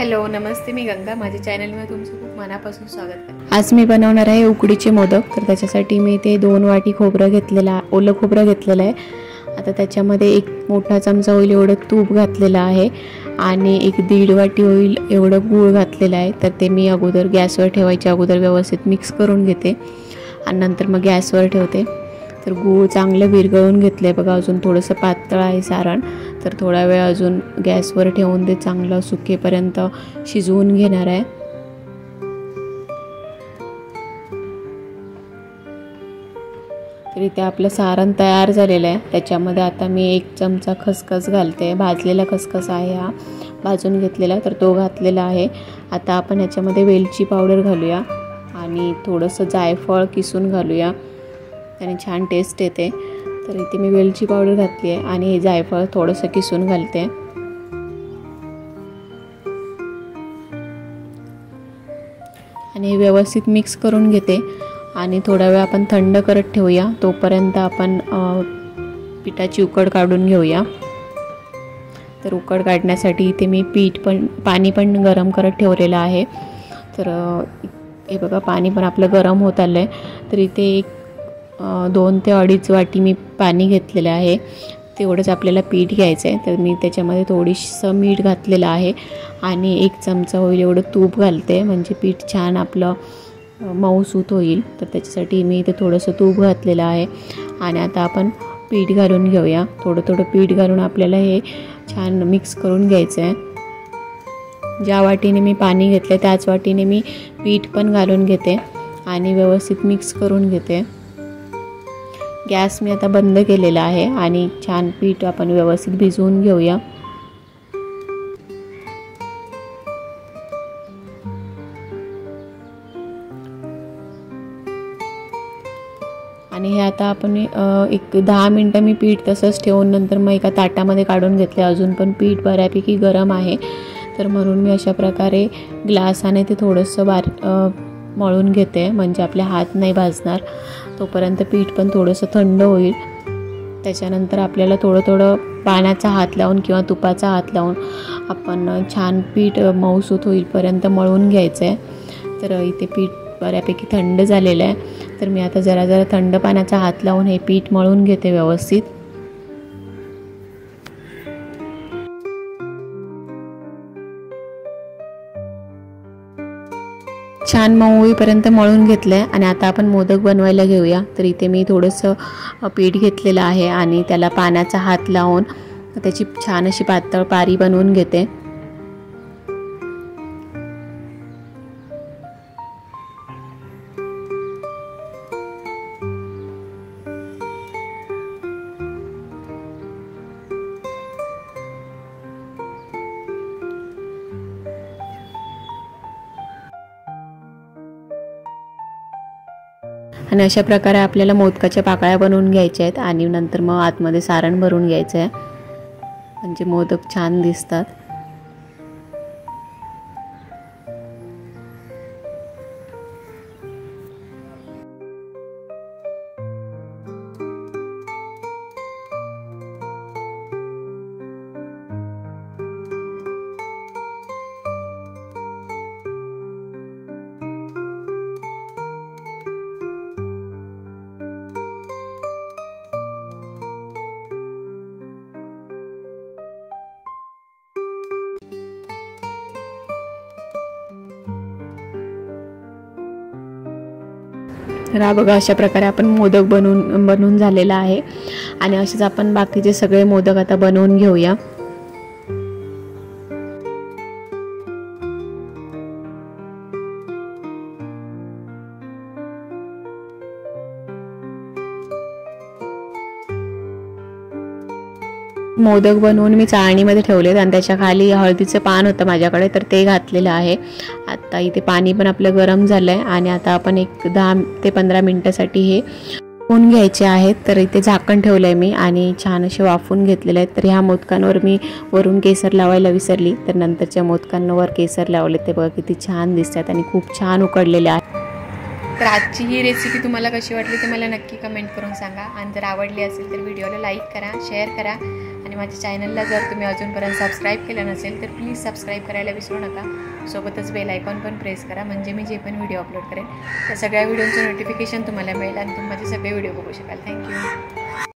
Hello नमस्ते, मी गंगा. माझ्या चॅनलमध्ये तुमचं खूप मनापासून स्वागत करते. आज मी बनवणार आहे उकडीचे मोदक. तर त्याच्यासाठी मी ते 2 वाटी खोबरं घेतलेलं, ओलं खोबरं घेतलेलं आहे. आता त्याच्यामध्ये 1 मोठा चमचा होईल एवढं तूप घातलेलं आहे आणि 1-1.5 वाटी होईल एवढं गूळ घातलेलं आहे. तर ते मी अगोदर गॅसवर ठेवायच्या अगोदर व्यवस्थित मिक्स करून घेते आणि नंतर मग गॅसवर ठेवते. तर गूळ चांगलं विरघळून घेतलं आहे बघा. अजून थोडंसं पातळ आहे सारण. तर थोडा वेळ अजून गॅसवर ठेवून ते चांगलं सुकेपर्यंत शिजवून घेणार आहे. तर इथे आपलं सारण तयार झालेलं आहे. त्याच्यामध्ये आता मी 1 चमचा खसखस घालते. भाजलेला खसखस आहे हा, भाजून घेतलेला, तर तो घातलेला आहे. आता आपण ह्याच्यामध्ये वेलची पावडर घालूया आणि थोडंसं जायफळ किसून घालूया, त्याने छान टेस्ट येते. तर इथे मी वेलची पावडर घातली आहे आणि हे जायफळ थोडंसं किसून घालते आणि हे व्यवस्थित मिक्स करून घेते आणि थोडा वेळ आपण थंड करत ठेवूया. तोपर्यंत आपण पिठाची उकड काढून घेऊया. तर उकड काढण्यासाठी इथे मी पाणी पण गरम करत ठेवलेलं आहे. तर हे बघा, पाणी पण आपलं गरम होत आलं आहे. तर इथे 2 ते 2.5 वाटी मी पाणी घेतलेलं आहे. तेवढंच आपल्याला पीठ घ्यायचं आहे. तर मी त्याच्यामध्ये थोडीसं मीठ घातलेलं आहे आणि 1 चमचा होईल एवढं तूप घालते, म्हणजे पीठ छान आपलं मऊसूत होईल. तर त्याच्यासाठी मी इथे थोडंसं तूप घातलेलं आहे आणि आता आपण पीठ घालून घेऊया. थोडं पीठ घालून आपल्याला हे छान मिक्स करून घ्यायचं आहे. ज्या वाटीने मी पाणी घेतलं त्याच वाटीने मी पीठ पण घालून घेते आणि व्यवस्थित मिक्स करून घेते. गॅस मी आता बंद केलेला आहे आणि छान पीठ आपण व्यवस्थित भिजवून घेऊया. आणि हे आता आपण 10 मिनटं मी पीठ तसंच ठेवून नंतर मग एका ताटामध्ये काढून घेतले. अजून पण पीठ बऱ्यापैकी गरम आहे, तर म्हणून मी अशा प्रकारे ग्लासाने ते थोडंसं मळून घेते, म्हणजे आपले हात नाही भाजणार. तोपर्यंत पीठ पण थोडंसं थंड होईल. त्याच्यानंतर आपल्याला थोडं पाण्याचा हात लावून किंवा तुपाचा हात लावून आपण छान पीठ मऊसूत होईपर्यंत मळून घ्यायचं आहे. तर इथे पीठ बऱ्यापैकी थंड झालेलं आहे. तर मी आता जरा थंड पाण्याचा हात लावून हे पीठ मळून घेते व्यवस्थित. छान मऊ होईपर्यंत मळून घेतलं आहे आणि आता आपण मोदक बनवायला घेऊया. तर इथे मी थोडंसं पीठ घेतलेलं आहे आणि त्याला पाण्याचा हात लावून त्याची छान अशी पातळ पारी बनवून घेते. आणि अशा प्रकारे आपल्याला मोदकाच्या पाकळ्या बनवून घ्यायच्या आहेत आणि नंतर मग आतमध्ये सारण भरून घ्यायचं आहे, म्हणजे मोदक छान दिसतात. तर हा बघा, अशा प्रकारे आपण मोदक बनवून झालेला आहे आणि असेच आपण बाकीचे सगळे मोदक आता बनवून घेऊया. मोदक बनवून मी चाळणीमध्ये ठेवलेत आणि त्याच्या खाली हळदीचं पान होतं माझ्याकडे, तर ते घातलेलं आहे. आता इथे पाणी पण आपलं गरम झालं आहे आणि आता आपण 10 ते 15 मिनटासाठी हे वाफवून घ्यायचे आहेत. तर इथे झाकण ठेवलं आहे मी आणि छान असे वाफवून घेतलेले आहेत. तर ह्या मोदकांवर मी वरून केसर लावायला विसरली, तर नंतरच्या मोदकांवर केसर लावले. ते बघा किती छान दिसतात आणि खूप छान उकडलेले आहेत. तर आजची ही रेसिपी तुम्हाला कशी वाटली ते मला नक्की कमेंट करून सांगा आणि जर आवडली असेल तर व्हिडिओला लाईक करा, शेअर करा आणि आणि माझ्या चॅनलला जर तुम्ही अजूनपर्यंत सबस्क्राईब केलं नसेल तर प्लीज सबस्क्राईब करायला विसरू नका. सोबतच बेल आयकॉन पण प्रेस करा, म्हणजे मी जे पण व्हिडिओ अपलोड करेन त्या सगळ्या व्हिडिओचं नोटिफिकेशन तुम्हाला मिळेल आणि तुम्ही माझे सगळे व्हिडिओ बघू शकाल. थँक्यू.